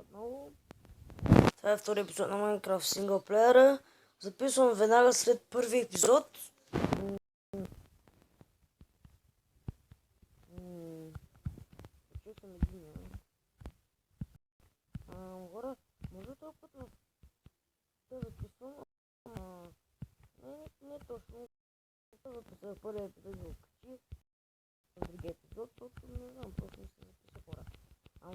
отново. Това е втори епизод на Minecraft синглплеера. Записвам веднага след първи епизод. Чакам един. Хора, може този път да записвам. Не точно. Да записвам първи епизод да окачи. Други епизод, защото не знам, просто не се запиша хора.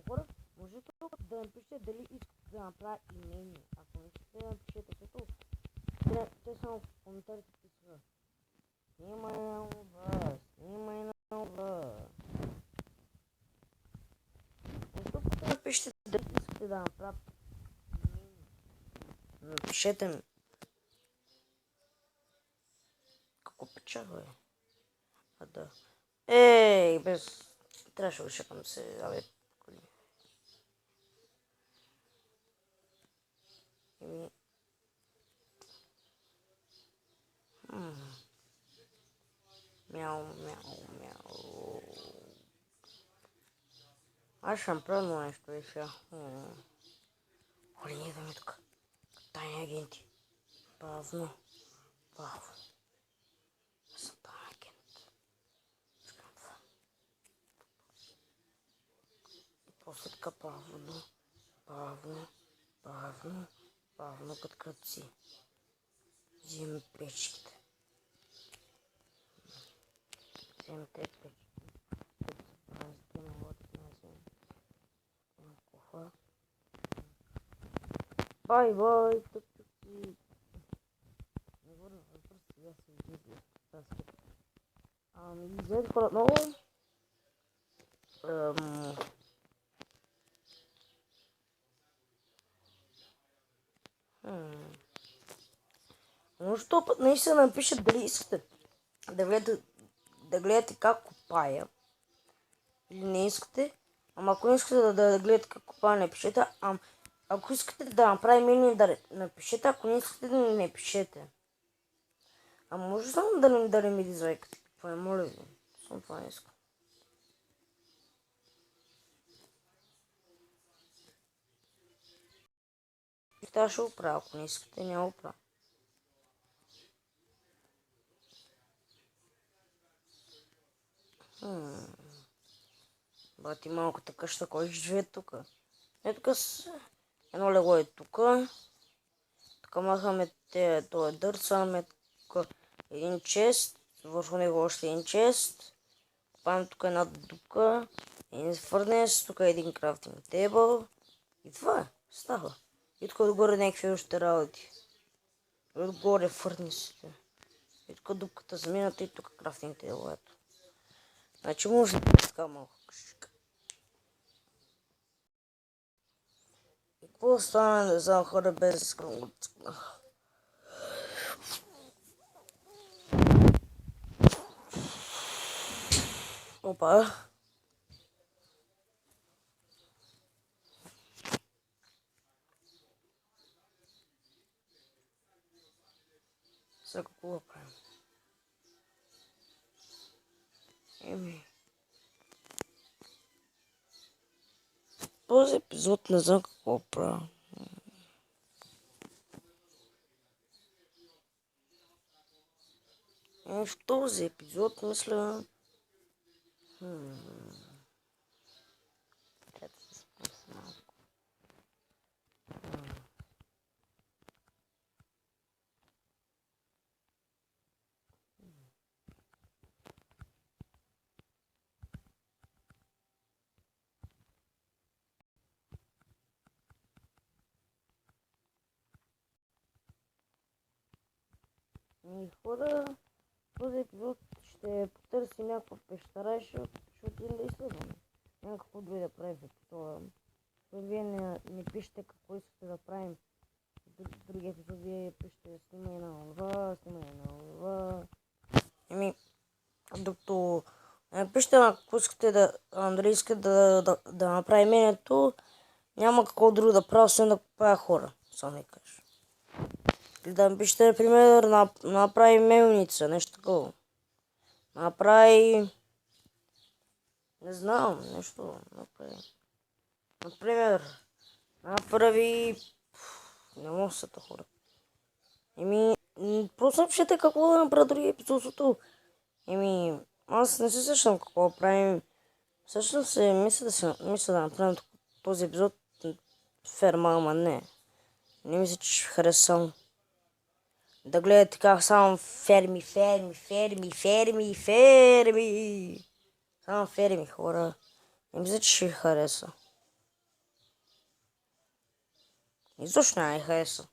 Хора, може тук да напишете дали искате да направя имение. Ако не искате да напишете, защото те само в коментарите писаха. Снимай на това, снимай на това. Тук да напишете дали искате да направя имение. Напишете ми. Какво печах, бе? Да. Ей, без... Трябваше да шакам се, абе. Мяу, мяу, мяу. Аз ще направя нещо и сега. Оле, ние идваме тук. Тайни агенти. Бавно. Бавно. Аз съм тайни агент. Искам това. И после така бавно. Бавно. Бавно. Бавно като кръци. Взимаме печките. Вземем тези печки. Бай, бай, тъпчуци. Не говоря, просто сега се измисля. Излезе хора отново. Може този път наистина напишете дали искате да гледате как копая. Или не искате. Ама ако не искате да гледате как копая, не пишете. Ако искате да направим или да напишете, ако не искате да не пишете. Може само да не ми дизлайкате. Това е, моля ви. Само това не искам. И това ще го правя. Ако не искате, няма го правя. Бати малката къща, кой живее тук? Тук едно легло е тук. Тук махаме този дърт, слагаме тук един чест, върху него още един чест. Купаваме тук една дупка, един фърнес, тук един крафтинг тейбъл. И това е, става. И тук отгоре някакви още работи. И отгоре фърнесите. И тук дупката за мината и тук крафтинг тейбъл. Ето. Значи може да е така малко къщичка. И какво стана, не знам, хора, без скръмгът. Опа. Сега какво правим? Този епизод не знам какво правя. В този епизод мисля... И хора, този епизод ще потърси някаква пещера и ще отидем да изследваме. Някакво друго да правим в това. Вие не пишете какво искате да правим. В други епизод вие пишете снимай на това, снимай на това. Докато пишете на какво искате дали искате да направим имението, няма какво друго да правя, освен да купая хора. Само ми кажа. Или да напишете, например, направи мелница, нещо такова. Направи... Не знам, нещо направи. Например, направи... Не мога да се хора. Просто пишете какво да направя други епизодото. Аз не се сещам какво правим. Всъщност се мисля да направим този епизод ферма, ама не. Не мисля, че ще харесам. Да гледате как само ферми. Само ферми, хора. Не мисля, че ще хареса. Изобщо не хареса.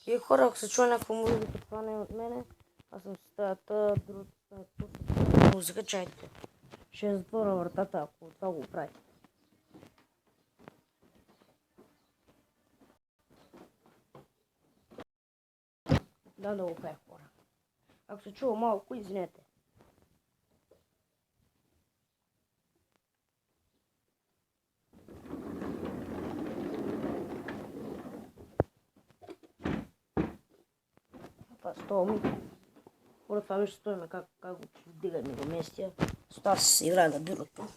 И хора, ако се чуя някаква музика, това не е от мене. Аз съм с стаята, другата стая, музика, чайте. Ще затворя вратата, ако това го прави. Да го кажа, хора. Ако се чува малко, извинете. Това стоми. Хора, това виж стоиме как го вдигаме го местия. Аз си играя на бюрото.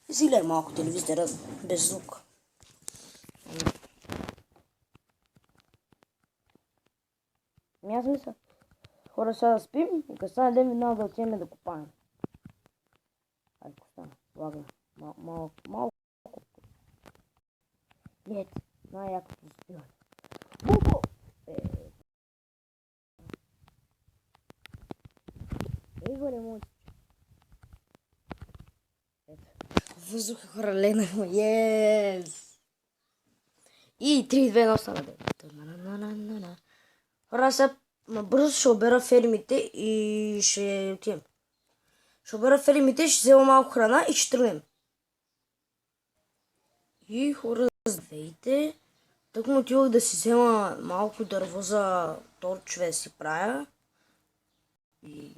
И си гледа малко телевизора без звук. Аз мисля, хора, сега да спим и като стане ден веднага да отидем да купаем. Айде, ако стане, лагна. Малко. Ето, най-якото спиване. Бубо! Горе, моите. Ето. Въздуха, хора, легнахме. Yes! И 3-2-1 стана ден. Хора, сега бързо ще обера фермите и ще отидем. Ще обера фермите, ще взема малко храна и ще тръгнем. И хора, здравейте. Тък му отивах да си взема малко дърво за торчове да си правя. И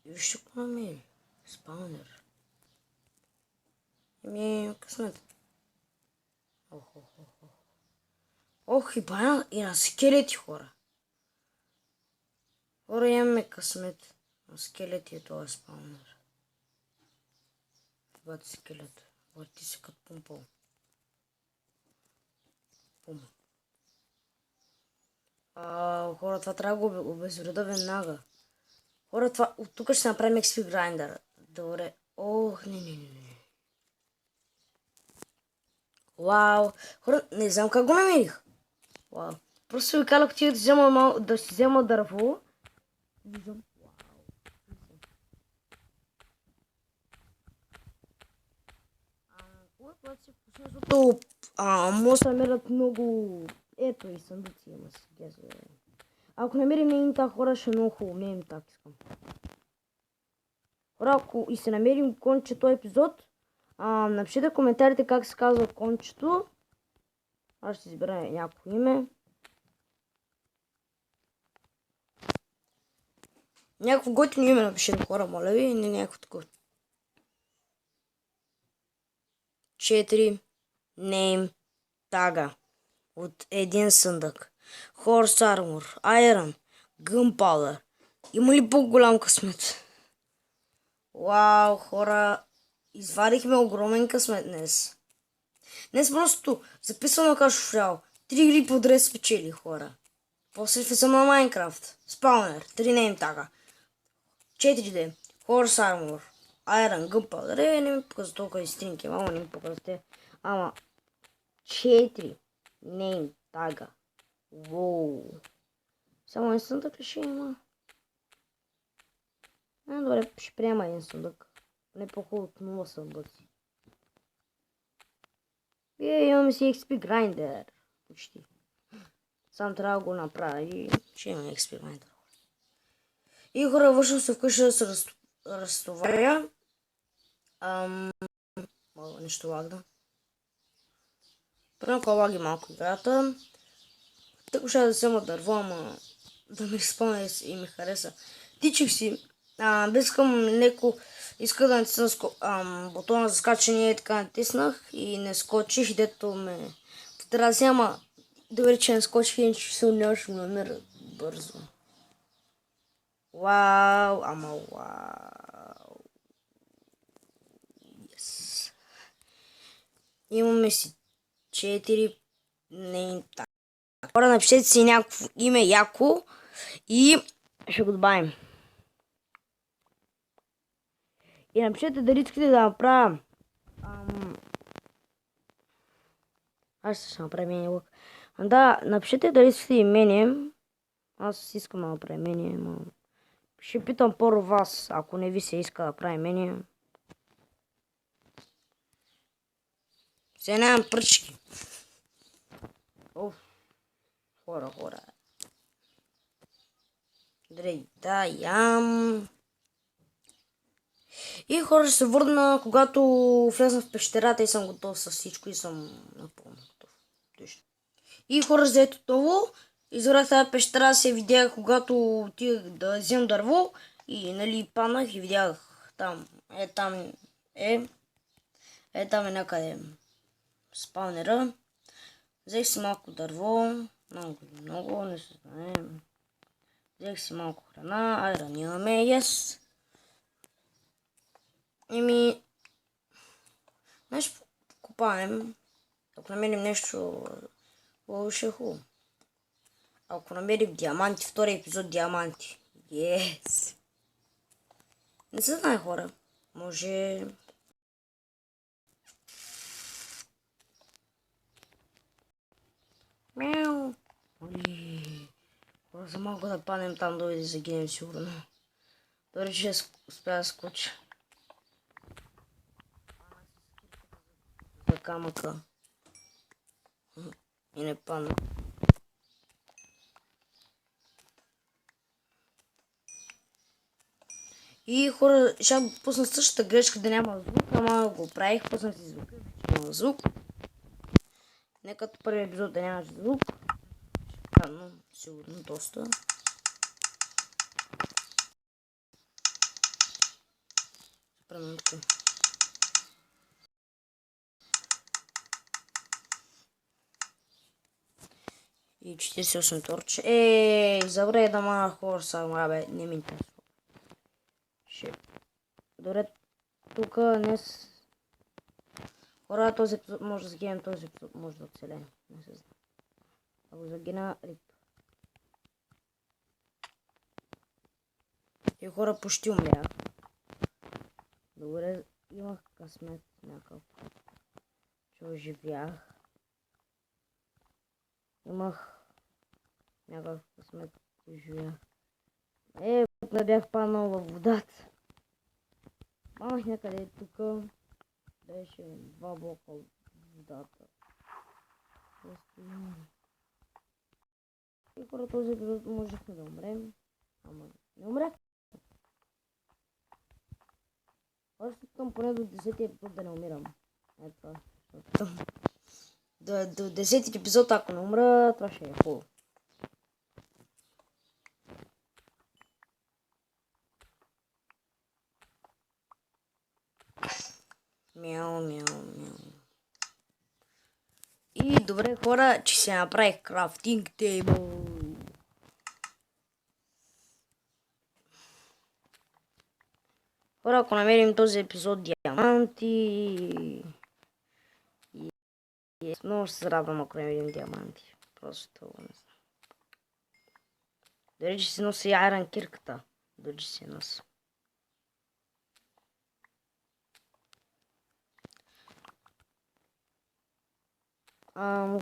вижте какво намери. Спаунер. Късмет. Ох, и бая и на скелети, хора. Хора, имаме късмет. На скелети е това спаунер. Бати скелет. Бати си като пумпал. Хора, това трябва да го обезвреда веднага. Хора, това от тук ще направим XP Grinder. Добре. Ох, не. Вау. Хора, не знам как го намерих. Вау. Просто ви казах, че да си взема дърво. Виждам. Защото може да намерят много... Ето и съндъци има си гезове. Ако намерим мейнтак, хора, ще е много хубаво. Мейнтак искам. Хора, ако и се намерим конче този епизод, напишете в коментарите как се казва кончето. Аз ще избера някакво име. Някакво готино име напишете, хора, моля ви, не някакво такова. 4 name тага от един съндък. Horse Armor, Iron, Gunpowder. Има ли по-голям късмет? Вау, хора, извадихме огромен късмет днес. Днес просто записвам на шофрял. 3 игри подред спечели, хора. После влизам на Майнкрафт. Спаунер, 3 name тага. 4D, Horse Armor, Iron, Gunpowder. Не ми показва толкова и стринки, мама не ми показвате. Ама 4 name тага. Воу. Само един съндък ли ще има? Добре, ще приема един съндък. Не по-хубаво от 0 съндъци. Имаме си XP Grinder. Почти. Сам трябва да го направя и ще има XP Grinder. И хора, вършам се вкъщи да се разтоваря. Нещо лагна. Първо лаги малко играта. Тък ще да взема дърво, ама да ми изпълня и ми хареса. Тичах си. Искам леко, иска да натисна бутона за скачане и така натиснах и не скочих, дето ме подрази, ама добре, че не скочих и че се нямаше ме намеря бързо. Вау, ама вау. Имаме си 4. Не, така. Хора, напишете си някакво име яко и ще го добавим. И напишете дали искате да направя. Аз ще направя мене лък. Да, напишете дали искате имение. Аз искам да направя имение, но ще питам първо вас, ако не ви се иска да прави имение. Сега нямам пръчки. Оф. Хора. Дрей, да, ям. И хора, ще се върна, когато влезна в пещерата и съм готов с всичко и съм напълно готов. И хора, заето отново, изгорях тази пещера, се видях, когато отидах да взем дърво и нали паднах и видях там, там е някъде спаунера. Взех си малко дърво, много, не се знае. Взех си малко храна, айрон имаме, yes. Нещо копаем. Ако намерим нещо, ще е хубаво. Ако намерим диаманти, втори епизод диаманти. Yes. Не се знае, хора. Може... Мяу. Хора, за малко да паднем там долу и да загинем сигурно. Дори че успя да скоча. За камъка. И не падна. И хора, ще пусна същата грешка да няма звук, ама го правих, пуснах си звук. Няма звук. Не като първи епизод да нямаш звук. Но сигурно доста. Премънка. И 48 торче. Забравя да мана хора само, бе, не ми интересува. Добре, тук днес... Хора, този епизод може да загинем, този епизод може да оцелем. Не се знае. Ако загина, рип. И хора, почти умрях. Добре, имах късмет някакъв. Че оживях. Имах някакъв късмет, че оживях. Не бях паднал във водата. Малах някъде тук. Беше 2 блока от водата. И хора, този епизод можехме да умрем. Ама не умрях. Още искам поне до 10 епизод да не умирам. Ето това. До 10 епизод, ако не умра, това ще е хубаво. Мяу. И добре, хора, че се направих крафтинг тейбъл. Хора, ако намерим този епизод диаманти... Много ще се радвам, ако намерим диаманти. Просто не знам. Дори че си носи айрон кирката. Дори че си носи.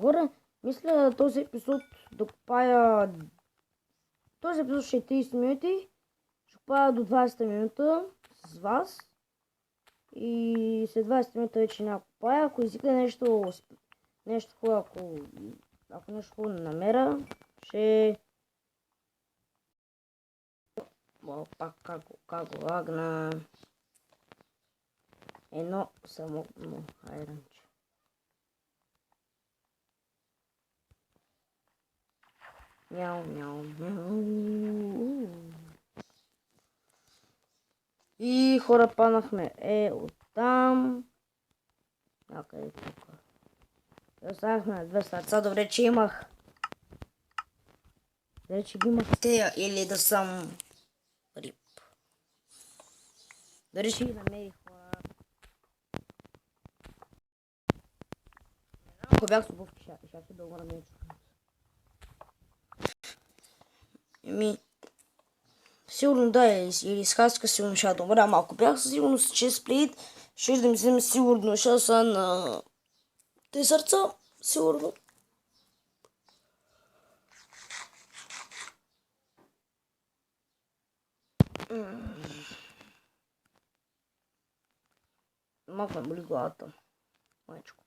Хора, мисля този епизод да копая... Този епизод ще е 30 минути. Ще копая до 20 минута с вас. И след 20 минута вече няма копая. Ако изикне нещо хубаво, ако нещо хубаво не намеря, ще... Пак как го лагна... Едно самотно айронче. Мяу. И хора, паднахме. Оттам. Някъде тук. Останахме на 2 сърца. Добре, че имах. Добре, че ги имах тея. Или да съм рип. Добре, че ги намерих, хора. бях с обувки, щях да умра нещо. Сигурно да, или с хаска сигурно ще да умра, малко бях със сигурност, че сплит, ще да ми вземе сигурно шанса на те сърца, сигурно. Малко ме боли главата. Майчко.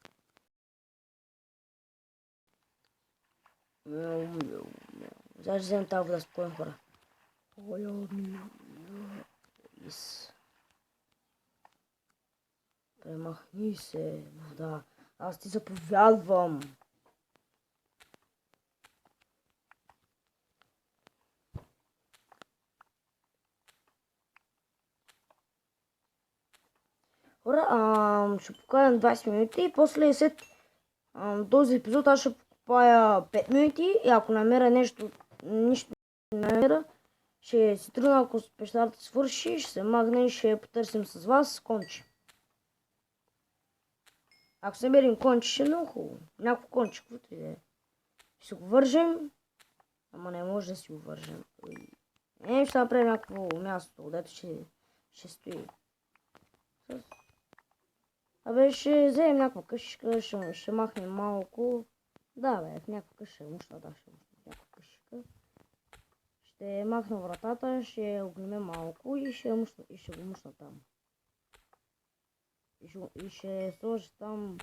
Сега ще вземем тази вода спокойно, хора. Премахни се, вода. Аз ти заповядвам. Хора, ще покажем 20 минути и после след този епизод аз ще покупая 5 минути и ако намеря нищо не намеря, ще си тръгна, ако пещерата свърши, ще се магне и ще потърсим с вас конче. Ако се намерим конче, ще е много хубаво. Някакво конче, каквото и да е. Ще го вържем, ама не може да си го вържем. Ще направим някакво място, дето ще стои. Абе, ще вземем някаква къщичка, ще махнем малко. Да, бе, в някаква къща, мушна, да, ще мушна в някаква къщичка. Ще махна вратата, ще огнеме малко и ще го мушна там. И ще сложи там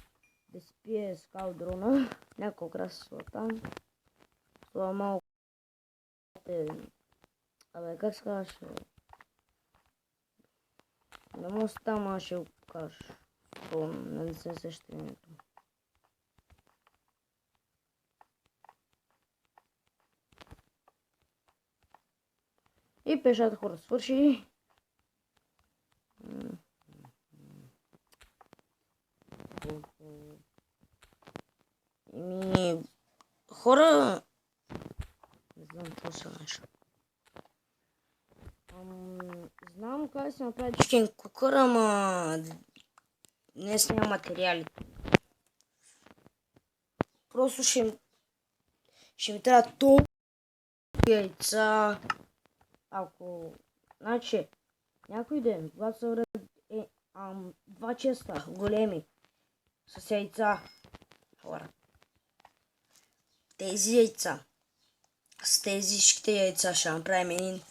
да си пие с калдрона. Някакво красиво там. Това малко абе, как се казваш? Не може там, аз ще го покажа. Не се сеща името. И пешата хора свърши. Хора... Не знам какво се нещо. Знам как се направи чикен кукър, ама днес няма материали. Просто ще ми трябва толкова яйца. Ако... Значи, някой ден, когато се вред 2 честа големи с яйца, хора. Тези яйца, с тези всичките яйца ще направим един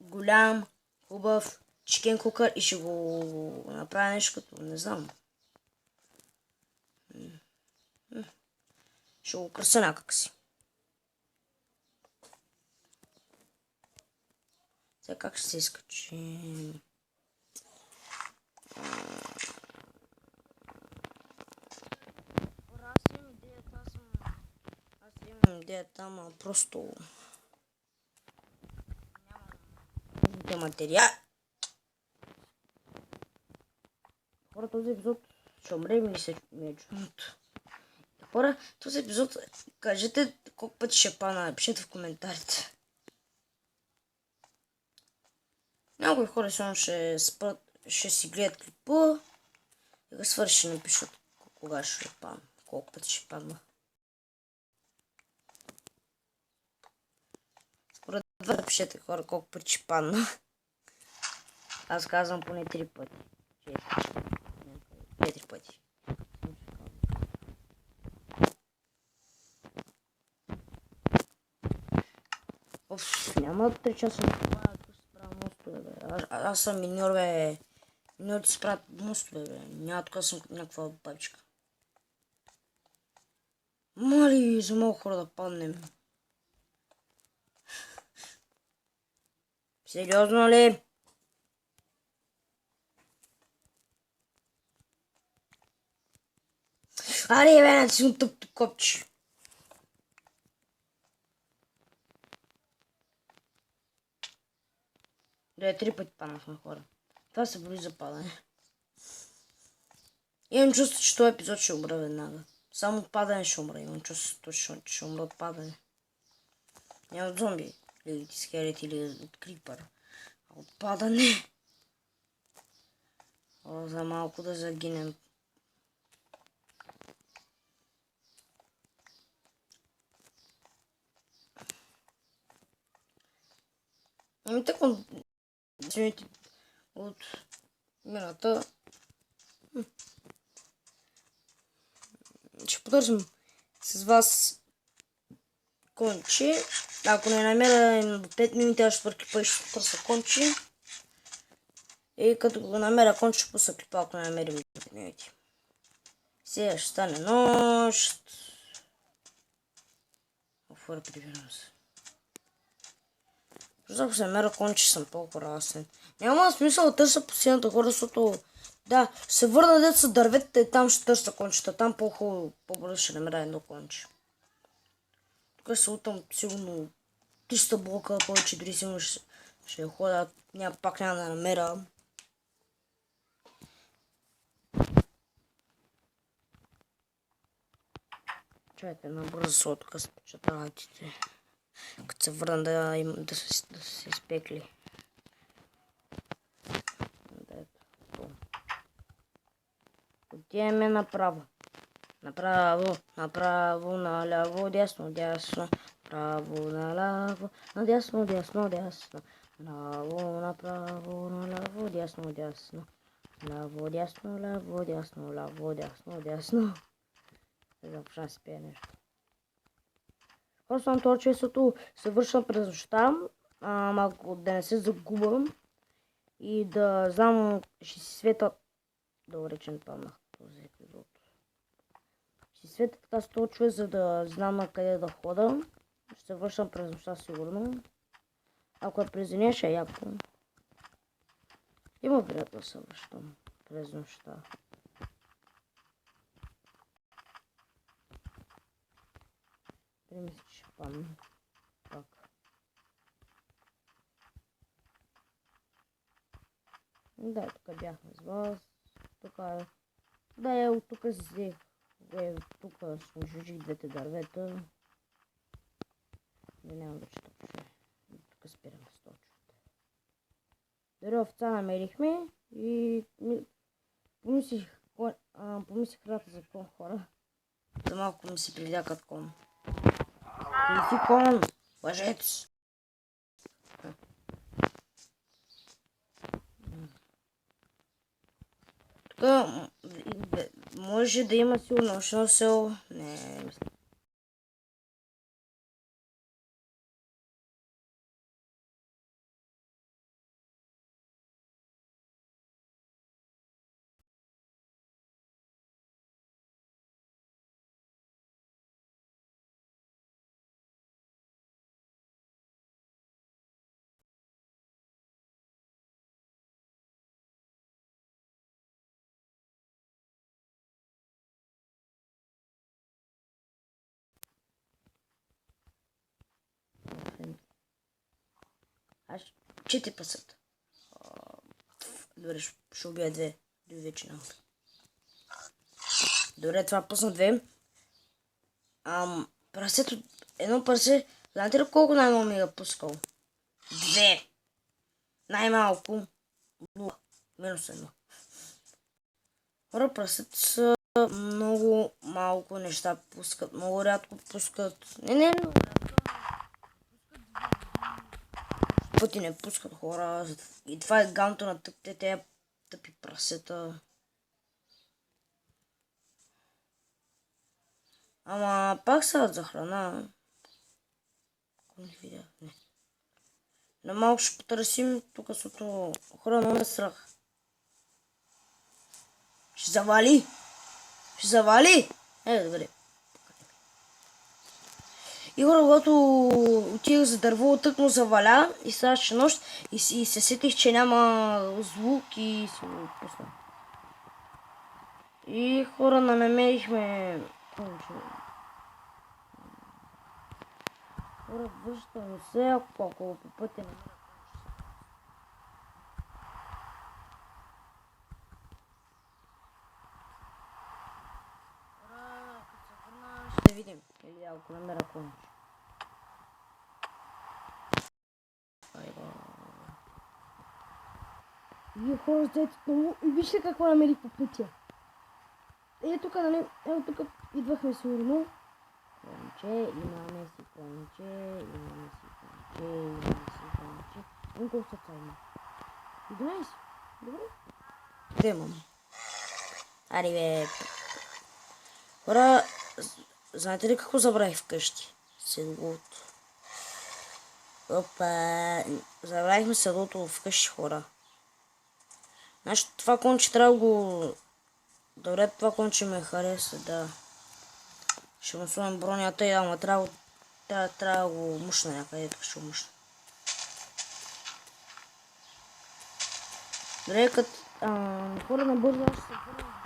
голям, хубав чикен кукър и ще го направя нещо като, не знам. Ще го краса някак си. Сега как ще се изкачим? Аз имам идеята, ама просто нямам материал. Хора, този епизод ще умрем или се ми е чудното. Хора, този епизод, кажете колко пъти ще пана, напишете в коментарите. Някои хора само ще спрат, ще си гледат клипа и да свърши, ще напишат кога ще пана, колко пъти ще падна. Според вас напишете хора колко пъти ще падна. Аз казвам поне 3 пъти. 4 пъти. Няма 3 часа на това, ако се правя мостове, бе. Аз съм миньор, бе. Миньорите се правят мостове, бе. Няма така съм като някаква бабичка. Мали, за много хора да паднем. Сериозно ли? Аре, бе, натисни тъпто копче. Да, 3 пъти паднахме, хора. Това се боли за падане. Имам чувство, че този епизод ще умра веднага. Само от падане ще умра. Имам чувство, че ще умра от падане. Няма от зомби. Или от скелет, или от крипър. А от падане. О, за малко да загинем. Ами така, извините, от мината. Ще потърсим с вас кончи. Ако не намеря в 5 минути, аз ще пъркипа и ще търся кончи. И като го намеря кончи, ще пусна клипа, ако не намерим 5 минути. Сега ще стане нощ. Офър, прибирам се. Ако се намеря кончи, съм толкова радостен. Няма смисъл да търся по сината хора, защото да, се върна дет са дърветата и там ще търся кончета. Там по-хубаво, по-бързо ще намеря едно конче. Тук се утам сигурно 300 блока, повече дори сигурно ще ходя. Пак няма да намеря. Чайте, набързо се от тук спечат работите. Като се върна да се изпекли. Отиваме направо. Направо, направо, наляво, дясно, дясно. Право, наляво, надясно, дясно, дясно. Наляво, направо, наляво, дясно, дясно. Ляво, дясно, ляво, дясно, ляво, дясно, дясно. Започна да си пее нещо. Просто това честото се вършам през нощта, малко да не се загубам и да знам, ще си света. Добре, че не паднах този епизод. Ще си света така 100 човек, за да знам на къде да хода. Ще се вършам през нощта сигурно. Ако е през деня, ще е яко. Има приятел да се връщам през нощта. Мисля, че ще падна. Пак. Да, тук бяхме с вас. Тук е. Да, от тук си взех. Тук служих двете дървета. Да няма да чета пише. Тук спираме с точката. Дори овца намерихме и помислих рата за кон хора. За малко ми се прилякат кон. Не си кон, лъжец. Тук може да има сигурно нощно село. Не, мисля. Аз 4 пъсата. Добре, ще убия две вече. Добре, това пусна две. Прасето, едно прасе, знаете ли колко най-много ми е пускал? 2. Най-малко. Минус 1. Хора, прасето са много малко неща пускат. Много рядко пускат. Не. Пъти не пускат хора. И това е ганто на тъпите тези тъпи прасета. Ама пак са за храна. Ако не видя, не. На малко ще потърсим тук, защото хора много ме страх. Ще завали! Ще завали! Добре. И хора, когато отидах за дърво, тъкно заваля и ставаше нощ и се сетих, че няма звук и се го пусна. И хора, намерихме... Хора, връщам се, ако по пътя намеря. Хора, като се върна, ще видим. Или ако намеря конч. И хора, взете много и вижте какво намерих по пътя. Тук, нали, тук идвахме сигурно. Конче, имаме си конче. Колко сърца има? 11. Добре. Къде имам? Ари бе. Хора, знаете ли какво забравих вкъщи? Седлото. Опа, забравихме седлото вкъщи, хора. Значи това конче трябва да го... Добре, това конче ме хареса, да. Ще му сложим бронята и ама трябва да го мушна някъде, така ще го мушна. Добре, като хора набързо аз ще се върна вкъщи.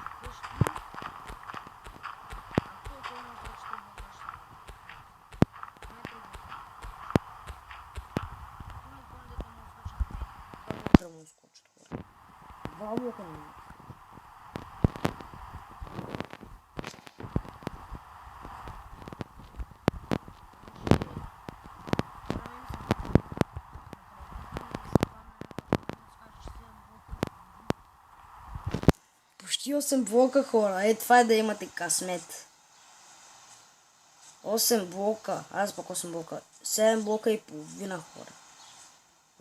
Два блока не. Почти 8 блока, хора. Е, това е да имате късмет. 8 блока. Аз пък 8 блока. 7 блока и половина, хора.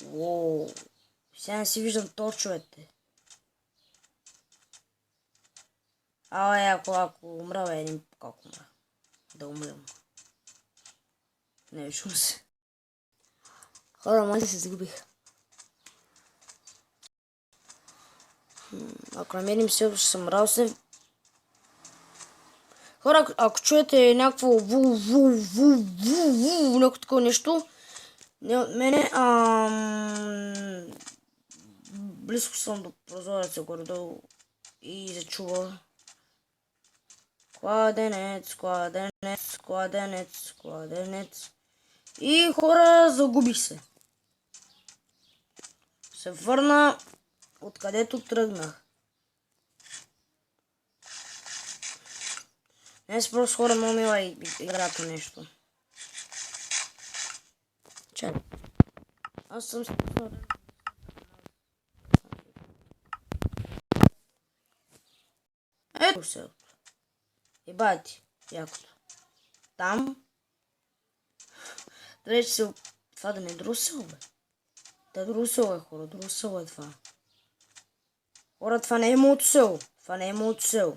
Уоу. Сега не си виждам точовете. Ако умра, бе, един как умра. Да умрем. Не виждам се. Хора, май се загубих. Ако намерим се, ще съм радостен. Хора, ако чуете някакво някакво такова нещо, не от мене, близко съм до прозореца горе-долу и се чува. Кладенец, кладенец, кладенец, кладенец. И хора, загубих се. Се върна откъдето тръгнах. Днес просто хора много мила играта нещо. Чай. Аз съм спасал. Ето селото. И бати, якото. Там. Трябва се... Това да не е друсел, бе. Да, друсел е, хора. Друсел е това. Хора, това не е моето село. Това не е моето село.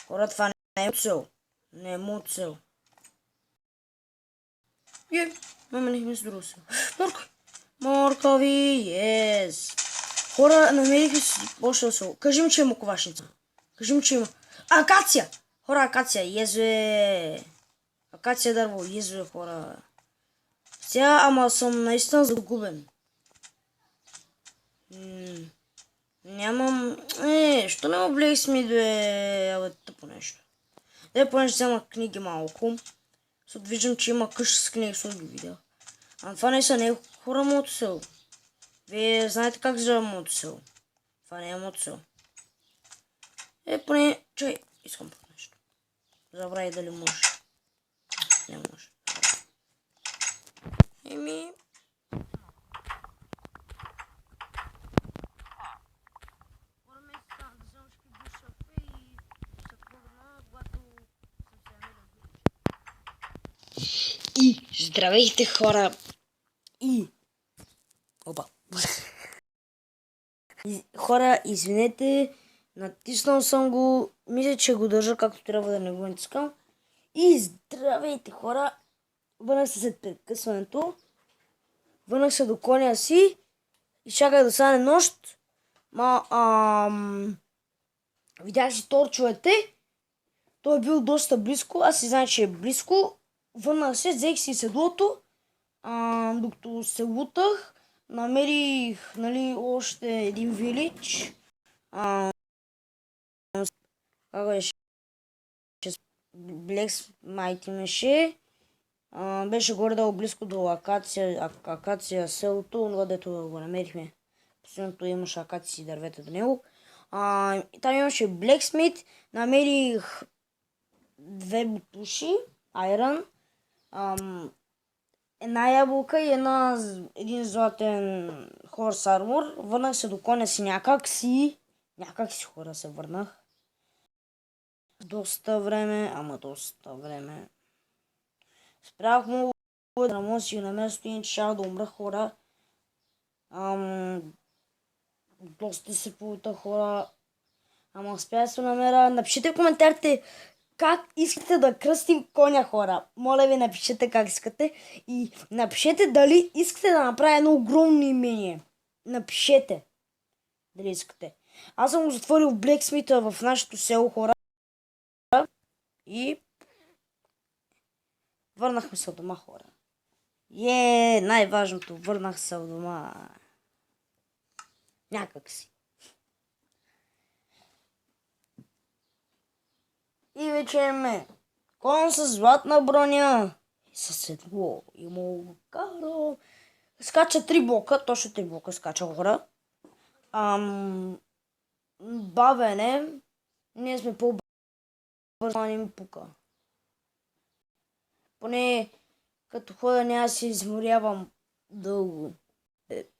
Хора, това не е моето село. Не е моето село. Намерихме с друго село. Моркови. Моркови, ес. Хора, намерихме си още село. Кажи ми, че има ковашница. Кажи ми, че има... Акация! Хора, акация, езве. Акация дърво, езве, хора. Сега, ама съм наистина загубен. Нямам... що не облег с ми, бе, тъпо нещо. Поне ще взема книги малко. Защото виждам, че има къща с книги, защото ги видя. Ама това не са, не е хора моето село. Вие знаете как изглежда моето село. Това не е моето село. Поне... Чай, искам пък нещо. Забравяй дали може. Не може. Еми... И здравейте, хора! Опа! Хора, извинете, натиснал съм го, мисля, че го държа както трябва да не го натискам. И здравейте, хора! Върнах се след прекъсването. Върнах се до коня си и чаках да стане нощ. Видях си торчовете. Той е бил доста близко. Аз си знам, че е близко. Върнах се, взех си седлото. Докато се лутах, намерих, нали, още един вилич. Как беше? Блекс майти имаше. Беше горе-долу близко до акация селото, но дето го намерихме. Последното имаше акации дървета до него. Там имаше Blacksmith, намерих 2 бутуши, айрон, една ябълка и един златен хорс армор. Върнах се до коня си някак си хора се върнах. Доста време. Спрях му да мога да си го намеря, иначе ще да умра, хора. Доста се получа, хора. Ама успя да се намеря. Напишете в коментарите как искате да кръстим коня, хора. Моля ви, напишете как искате. И напишете дали искате да направя едно огромно имение. Напишете дали искате. Аз съм го затворил в Блексмита в нашето село, хора. И върнахме се от дома, хора. Най-важното, върнах се от дома. Някак си. И вече имаме кон с златна броня. Със седло. И му каро. Скача 3 блока. Точно 3 блока скача, хора. Бавене. Ние сме по-бързо, не ми пука. Поне като хода няма да се изморявам дълго.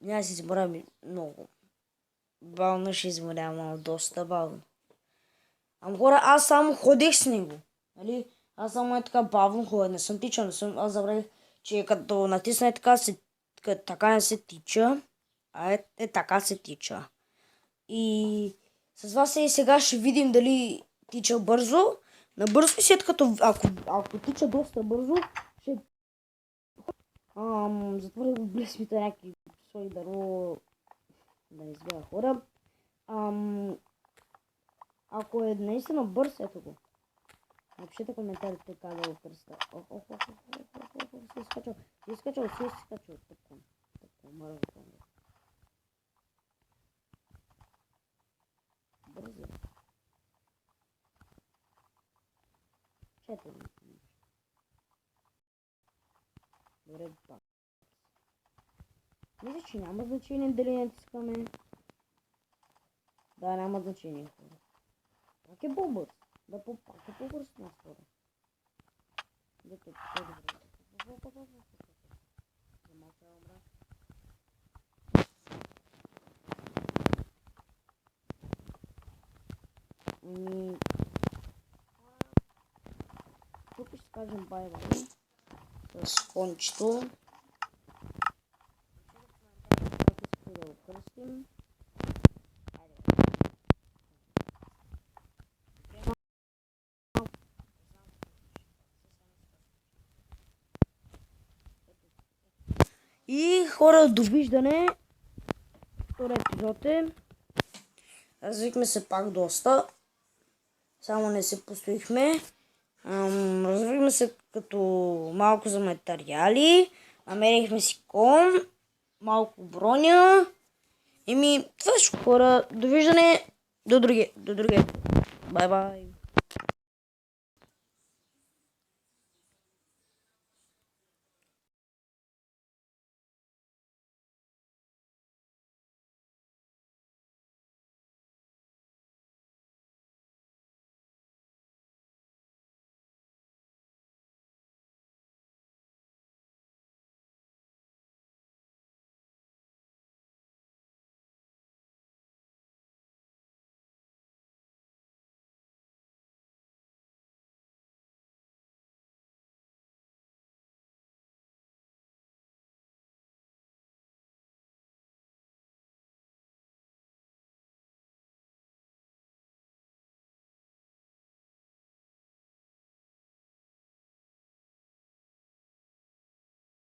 Няма да се изморявам много. Бавно ще изморявам, доста бавно. Ама хора, аз само ходех с него. Нали? Аз само е така бавно ходя. Не съм тичал, аз забравих, че като натисна така не се тича, а така се тича. И с вас и сега ще видим дали тича бързо. Набързо и след като, ако тича доста бързо, ще затворя го блесмите някакви свои дърво, да не избяга, хора. Ако е наистина бърз, ето го. Напишете коментарите как да го кръста. Си изкачал. Така, мара го помня. Бързи. Чето. Добре, пак. Мисля, че няма значение дали натискаме. Да, няма значение, хора. Пак е по-бърз. Пак е по-бърз на хора. Дето по-добре. Замълчавам, брат. Тук ще кажем бай-бай. С кончето. Да го кръстим. И хора, довиждане. Втори епизод е. Развихме се пак доста. Само не се постоихме. Развихме се като малко за материали. Намерихме си кон. Малко броня. Това ще хора. Довиждане. До другия. Бай-бай.